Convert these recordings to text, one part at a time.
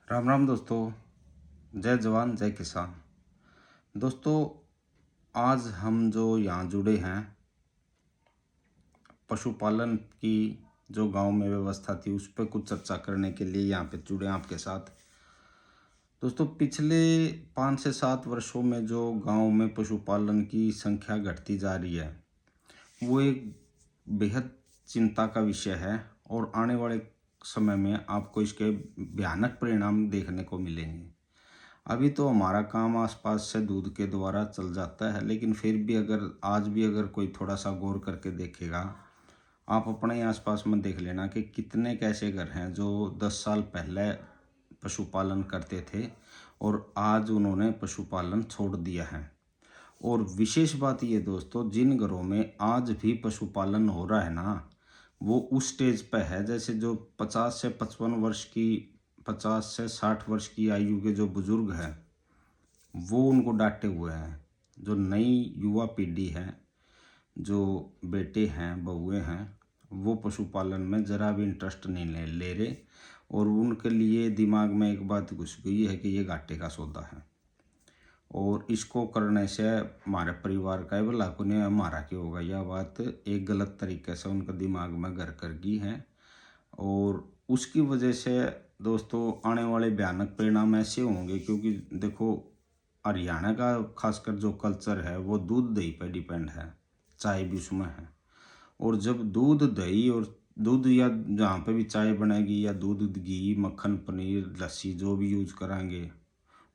राम राम दोस्तों। जय जवान जय किसान। दोस्तों, आज हम जो यहाँ जुड़े हैं, पशुपालन की जो गांव में व्यवस्था थी उस पर कुछ चर्चा करने के लिए यहाँ पे जुड़े हैं आपके साथ। दोस्तों, पिछले 5 से 7 वर्षों में जो गांव में पशुपालन की संख्या घटती जा रही है वो एक बेहद चिंता का विषय है और आने वाले समय में आपको इसके भयानक परिणाम देखने को मिलेंगे। अभी तो हमारा काम आसपास से दूध के द्वारा चल जाता है, लेकिन फिर भी अगर कोई थोड़ा सा गौर करके देखेगा, आप अपने ही आसपास में देख लेना कि कितने कैसे घर हैं जो 10 साल पहले पशुपालन करते थे और आज उन्होंने पशुपालन छोड़ दिया है। और विशेष बात ये दोस्तों, जिन घरों में आज भी पशुपालन हो रहा है ना, वो उस स्टेज पे है जैसे जो 50 से 60 वर्ष की आयु के जो बुजुर्ग हैं वो उनको डांटे हुए हैं। जो नई युवा पीढ़ी है, जो बेटे हैं बहुएं हैं, वो पशुपालन में ज़रा भी इंटरेस्ट नहीं ले रहे और उनके लिए दिमाग में एक बात घुस गई है कि ये घाटे का सौदा है और इसको करने से हमारे परिवार का ही भला को नहीं, हमारा क्या होगा। यह बात एक गलत तरीके से उनके दिमाग में घर कर गई है और उसकी वजह से दोस्तों आने वाले भयानक परिणाम ऐसे होंगे। क्योंकि देखो, हरियाणा का खासकर जो कल्चर है वो दूध दही पर डिपेंड है, चाय भी उसमें है। और जब दूध दही और दूध या जहाँ पे भी चाय बनेगी या दूध घी मक्खन पनीर लस्सी जो भी यूज कराएंगे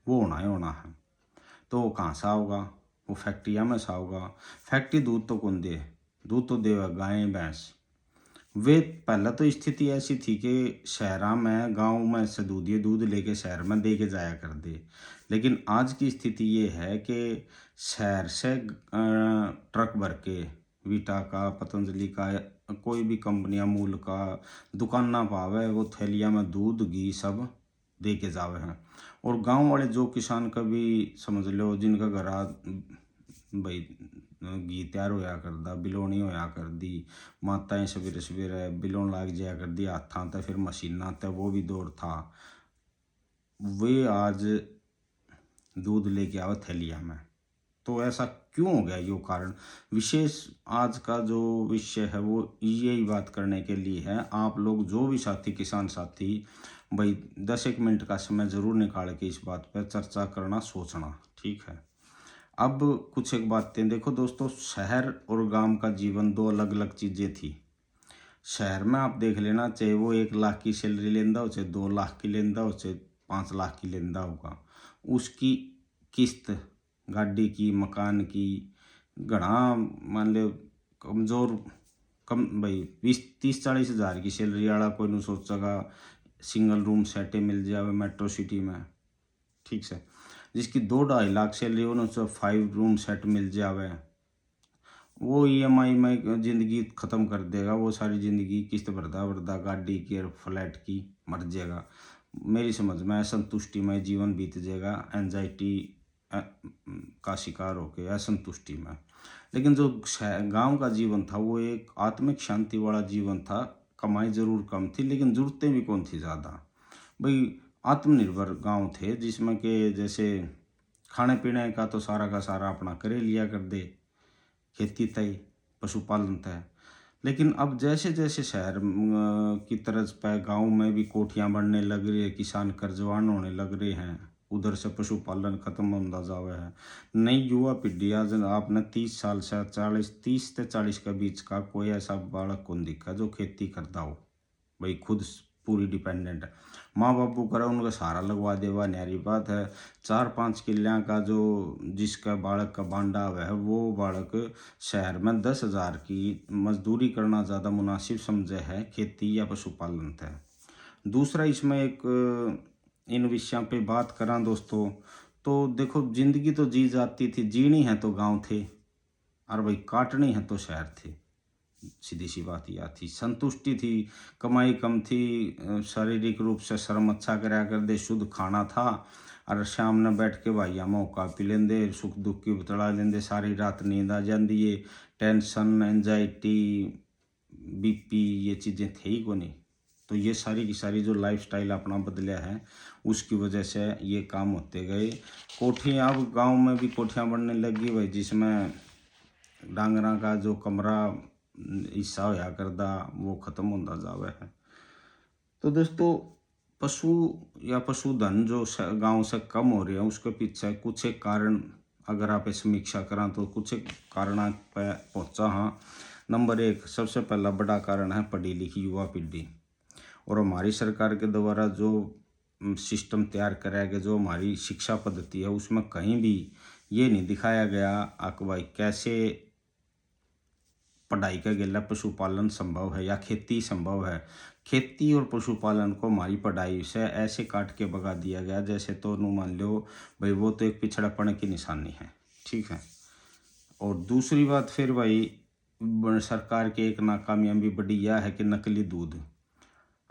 वो होना ही होना है। तो वो कहाँ से आओगा? वो फैक्ट्रिया में से आओगा। फैक्ट्री दूध तो कौन दे? दूध तो देगा गाय भैंस। वे पहले तो स्थिति ऐसी थी कि शहरा में गांव में से दूध लेके शहर में दे के जाया कर दे। लेकिन आज की स्थिति ये है कि शहर से ट्रक भर के वीटा का पतंजलि का कोई भी कंपनी अमूल का दुकान ना पावे, वो थैलिया में दूध घी सब दे के जावे हैं। और गांव वाले जो किसान कभी समझ लो जिनका घर भाई घी तैयार होया करदा, बिलोनी होया कर दी, माताएं सवेरे सवेरे बिलोन लाग जाया कर दी हाथां ते, फिर मशीनां ते वो भी दौर था। वे आज दूध लेके आवे थैलिया में। तो ऐसा क्यों हो गया? यो कारण विशेष आज का जो विषय है वो यही बात करने के लिए है। आप लोग जो भी साथी किसान साथी भाई 10 एक मिनट का समय ज़रूर निकाल के इस बात पर चर्चा करना सोचना, ठीक है। अब कुछ एक बातें देखो दोस्तों, शहर और गांव का जीवन दो अलग अलग चीज़ें थी। शहर में आप देख लेना, चाहे वो 1 लाख की सैलरी लेंदा हो, चाहे 2 लाख की लेंदा हो, चाहे 5 लाख की लेंदा होगा, उसकी किस्त गाड़ी की मकान की घना मान लो कमज़ोर कम भाई 20 30 40 हज़ार की सैलरी वाला कोई नहीं सोचेगा सिंगल रूम सेटे मिल जाए मेट्रो सिटी में, ठीक से। जिसकी 2 2.5 लाख सैलरी हो उसे 5 रूम सेट मिल जावे, वो ईएमआई में ज़िंदगी ख़त्म कर देगा। वो सारी ज़िंदगी किस्त भरदा भरदा गाड़ी की और फ्लैट की मर जाएगा। मेरी समझ में असंतुष्टि में जीवन बीत जाएगा, एंजाइटी का शिकार होके असंतुष्टि में। लेकिन जो गांव का जीवन था वो एक आत्मिक शांति वाला जीवन था। कमाई ज़रूर कम थी लेकिन ज़रूरतें भी कौन थी ज़्यादा। भाई आत्मनिर्भर गांव थे जिसमें कि जैसे खाने पीने का तो सारा का सारा अपना करे लिया कर दे, खेती तय पशुपालन तय। लेकिन अब जैसे जैसे शहर की तर्ज पर गांव में भी कोठियां बनने लग रही है, किसान कर्जवान होने लग रहे हैं, उधर से पशुपालन खत्म होता जावा है। नई युवा पीढ़ी आज आपने 30 साल से 30 से 40 के बीच का कोई ऐसा बालक कौन दिखा जो खेती करता हो। भाई खुद पूरी डिपेंडेंट है, माँ बापू करे उनका सहारा लगवा देवा न्यारी बात है। 4 5 किल्लियाँ का जो जिसका बालक का बांडा है वो बालक शहर में 10 हज़ार की मजदूरी करना ज़्यादा मुनासिब समझे है खेती या पशुपालन है। दूसरा इसमें एक इन विषयों पे बात करा दोस्तों, तो देखो जिंदगी तो जी जाती थी, जीनी है तो गांव थे और भाई काटनी है तो शहर थे। सीधी सी बात यह थी, संतुष्टि थी, कमाई कम थी, शारीरिक रूप से श्रम अच्छा कराया कर दे, शुद्ध खाना था और शाम ने बैठ के भाइया मौका पी लेंदे, सुख दुख की बतला लेंदे, सारी रात नींद आ जाती है। टेंशन एंजाइटी बीपी ये चीज़ें थे ही को नहीं। तो ये सारी की सारी जो लाइफस्टाइल अपना बदला है उसकी वजह से ये काम होते गए। कोठियाँ अब गांव में भी कोठियाँ बनने लगी भाई, जिसमें डांगरा का जो कमरा हिस्सा होया करदा वो खत्म होता जावे है। तो दोस्तों पशु या पशुधन जो गांव से कम हो रही है उसके पीछे कुछ एक कारण अगर आप समीक्षा करा तो कुछ एक कारण पे पहुंचा। हाँ, नंबर 1 सबसे पहला बड़ा कारण है पढ़ी लिखी युवा पीढ़ी। और हमारी सरकार के द्वारा जो सिस्टम तैयार कराया गया, जो हमारी शिक्षा पद्धति है उसमें कहीं भी ये नहीं दिखाया गया कि भाई कैसे पढ़ाई का गेला पशुपालन संभव है या खेती संभव है। खेती और पशुपालन को हमारी पढ़ाई से ऐसे काट के भगा दिया गया जैसे तो नु मान लो भाई वो तो एक पिछड़ापन की निशानी है। ठीक है। और दूसरी बात फिर भाई सरकार के एक नाकामयाबी बड़ी यह है कि नकली दूध।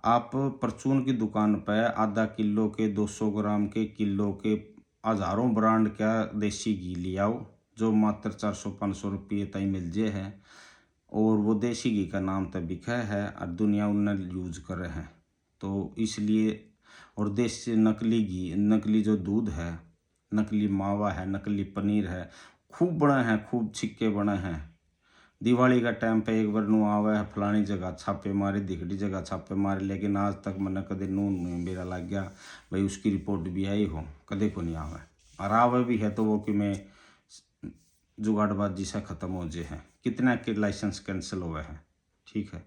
आप परचून की दुकान पर आधा किलो के 200 ग्राम के किलो के हज़ारों ब्रांड का देसी घी ले आओ जो मात्र 400-500 रुपये तक मिल जे है, और वो देसी घी का नाम तो बिका है और दुनिया उन्हें यूज कर रहे हैं। तो इसलिए और देसी नकली घी, नकली जो दूध है, नकली मावा है, नकली पनीर है, खूब बने हैं, खूब छिक्के बने हैं। दिवाली का टाइम पे एक बार नू आवा है फलानी जगह छापे मारे, दिखड़ी जगह छापे मारे, लेकिन आज तक मैंने कदे नून मेरा लग गया भाई उसकी रिपोर्ट भी आई हो, कदे को नहीं आवा। और आवे भी है तो वो कि मैं जुगाड़बाजी से ख़त्म हो जाए है, कितना के लाइसेंस कैंसिल हुए हैं। ठीक है।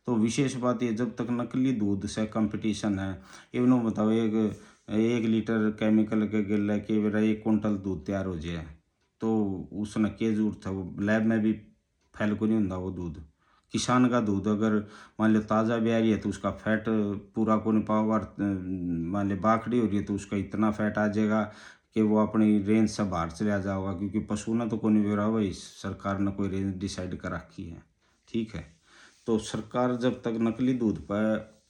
तो विशेष बात ये जब तक नकली दूध से कंपटीशन है, इवन बताओ एक लीटर केमिकल के गिले के मेरा 1 कुंटल दूध तैयार हो जाए तो उसने क्या जरूरत है, वो लैब में भी फैल को नहीं होता वो दूध। किसान का दूध अगर मान लो ताज़ा भी आ रही है तो उसका फैट पूरा को नहीं पाओगा, मान लो बाखड़ी हो रही है तो उसका इतना फैट आ जाएगा कि वो अपनी रेंज से बाहर चला जाओगा, क्योंकि पशु ने तो कोई नहीं बेरा भाई, सरकार ने कोई रेंज डिसाइड कर रखी है। ठीक है। तो सरकार जब तक नकली दूध पर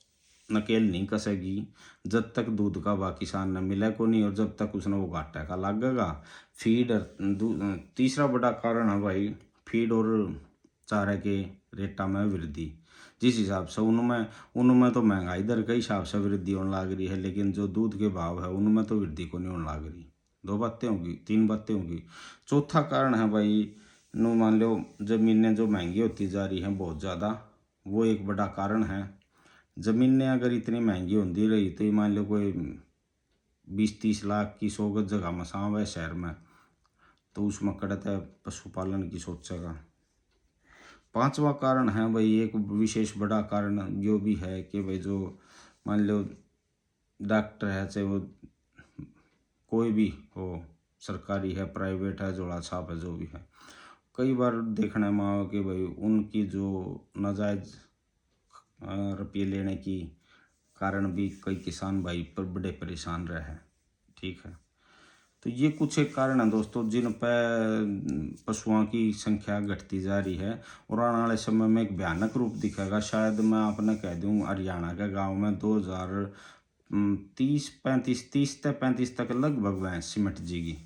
नकेल नहीं कसेगी, जब तक दूध का भाव किसान ने मिले को नहीं, और जब तक उसने वो घाटा का लगेगा। फीड तीसरा बड़ा कारण है भाई फीड और चारे के रेटा में वृद्धि। जिस हिसाब से उनमें तो महंगाई दर के हिसाब से वृद्धि होने लग रही है, लेकिन जो दूध के भाव है उनमें तो वृद्धि को नहीं होने लग रही। 2 बातें होगी, 3 बातें होगी। चौथा कारण है भाई नु मान लो ज़मीनें जो महंगी होती जा रही हैं बहुत ज़्यादा, वो एक बड़ा कारण है। ज़मीनें अगर इतनी महंगी होती रही तो मान लो कोई 20-30 लाख की 100 गज जगह में सांव है शहर में, तो उसमें कड़त है पशुपालन की सोचेगा। 5वां कारण है भाई एक विशेष बड़ा कारण जो भी है कि भाई जो मान लो डॉक्टर है, चाहे वो कोई भी हो, सरकारी है, प्राइवेट है, जोड़ा छाप है, जो भी है, कई बार देखने में आओ कि भाई उनकी जो नाजायज रुपये लेने की कारण भी कई किसान भाई पर बड़े परेशान रहे हैं। ठीक है। तो ये कुछ एक कारण है दोस्तों जिन पर पशुओं की संख्या घटती जा रही है, और आने वाले समय में एक भयानक रूप दिखेगा। शायद मैं आपने कह दूं हरियाणा के गांव में 2030 तक लगभग भैंस सिमट जाएगी,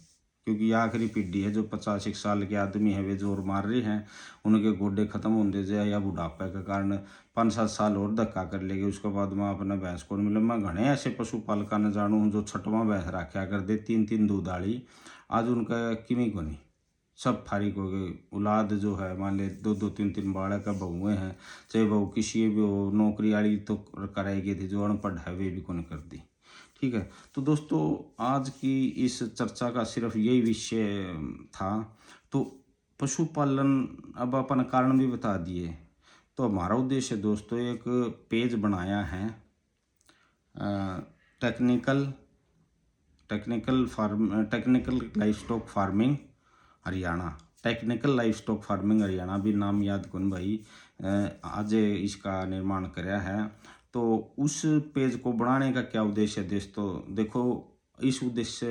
क्योंकि आखिरी पीढ़ी है जो 50 साल के आदमी है वे जोर मार रहे हैं, उनके गोडे खत्म होते जाए या बुढ़ापे के कारण 5-7 साल और धक्का कर लेंगे, उसके बाद में अपने भैंस को नहीं मिले। मैं घने ऐसे पशुपालका ने जानू हूँ जो 6वां भैंस रखा करते 3-3 दूधाड़ी, आज उनका किमी को नहीं, सब फारिग हो गए। औलाद जो है मान ले 2-2 3-3 बालक का बहुएँ हैं, चाहे बहू किसी भी हो, नौकरी वाली तो कराई गई थी, जो अनपढ़ है वे भी को नहीं करती। ठीक है। तो दोस्तों आज की इस चर्चा का सिर्फ यही विषय था। तो पशुपालन अब अपन कारण भी बता दिए। तो हमारा उद्देश्य दोस्तों एक पेज बनाया है technical life stock farming Haryana. Technical life stock farming Haryana भी नाम याद कौन भाई, आज इसका निर्माण कराया है। तो उस पेज को बनाने का क्या उद्देश्य है दोस्तों, देखो इस उद्देश्य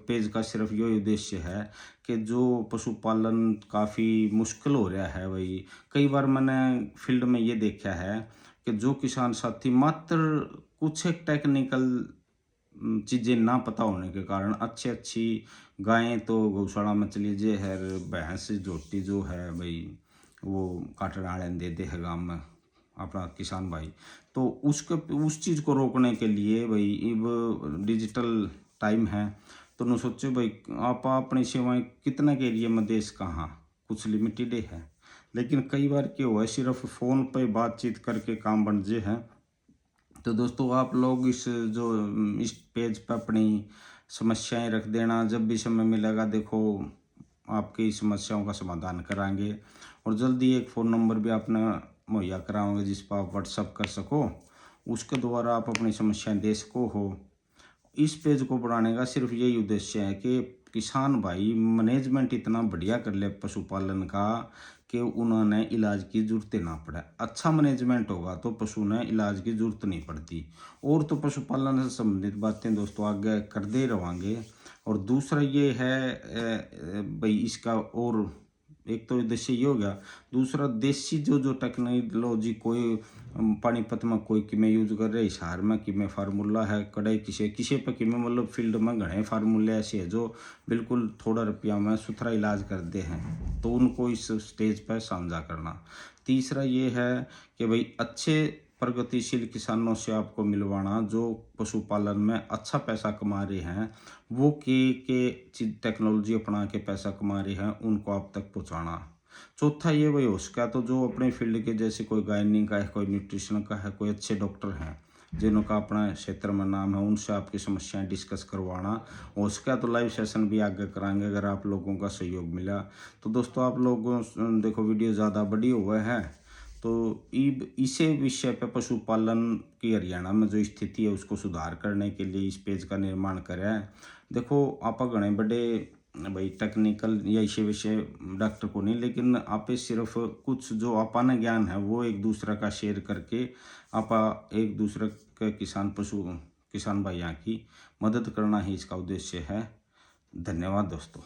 पेज का सिर्फ यही उद्देश्य है कि जो पशुपालन काफ़ी मुश्किल हो रहा है भाई, कई बार मैंने फील्ड में ये देखा है कि जो किसान साथी मात्र कुछ एक टेक्निकल चीज़ें ना पता होने के कारण अच्छी गायें तो गौशाला में चली जे है, भैंस झोटी जो है भाई वो काट डालें दे है गाँव में, अपना किसान भाई, तो उसके उस चीज़ को रोकने के लिए भाई अब डिजिटल टाइम है, तो न सोचो भाई आप अपनी सेवाएं कितना के एरिया में देश कहाँ कुछ लिमिटेड ही है। लेकिन कई बार क्या हुआ है सिर्फ फ़ोन पे बातचीत करके काम बन जे है। तो दोस्तों आप लोग इस पेज पर अपनी समस्याएं रख देना, जब भी समय मिलेगा देखो आपकी समस्याओं का समाधान कराएंगे। और जल्दी एक फ़ोन नंबर भी अपना मुहैया कराओगे जिस पर आप व्हाट्सअप कर सको, उसके द्वारा आप अपनी समस्याएं दे सको हो। इस पेज को बढ़ाने का सिर्फ यही उद्देश्य है कि किसान भाई मैनेजमेंट इतना बढ़िया कर ले पशुपालन का कि उन्होंने इलाज की जरूरत ना पड़े। अच्छा मैनेजमेंट होगा तो पशु ने इलाज की जरूरत नहीं पड़ती। और तो पशुपालन से संबंधित बातें दोस्तों आगे करते रहेंगे। और दूसरा ये है भाई इसका और एक तो उद्देश्य ये हो गया। दूसरा देसी जो टेक्नोलॉजी कोई पानीपत में कोई किमें यूज कर रहे, हिसार में किमें फार्मूला है, कड़े किसे पे किमें मतलब फील्ड में घने फार्मूले ऐसे है जो बिल्कुल थोड़ा रुपया में सुथरा इलाज करते हैं, तो उनको इस स्टेज पर साझा करना। तीसरा ये है कि भाई अच्छे प्रगतिशील किसानों से आपको मिलवाना जो पशुपालन में अच्छा पैसा कमा रहे हैं, वो के टेक्नोलॉजी अपना के पैसा कमा रहे हैं, उनको आप तक पहुंचाना। चौथा ये वही हो सका तो जो अपने फील्ड के जैसे कोई गायनिंग का है, कोई न्यूट्रिशन का है, कोई अच्छे डॉक्टर हैं जिनका अपना क्षेत्र में नाम है, उनसे आपकी समस्याएं डिस्कस करवाना। हो सका तो लाइव सेशन भी आगे कराएंगे अगर आप लोगों का सहयोग मिला। तो दोस्तों आप लोगों देखो वीडियो ज़्यादा बड़ी हुआ है, तो इसे विषय पे पशुपालन की हरियाणा में जो स्थिति है उसको सुधार करने के लिए इस पेज का निर्माण करें है। देखो आप घने बड़े भाई टेक्निकल या इसे विषय डॉक्टर को नहीं, लेकिन आप सिर्फ कुछ जो आपने ज्ञान है वो एक दूसरे का शेयर करके आप एक दूसरे के किसान भाइयों की मदद करना ही इसका उद्देश्य है। धन्यवाद दोस्तों।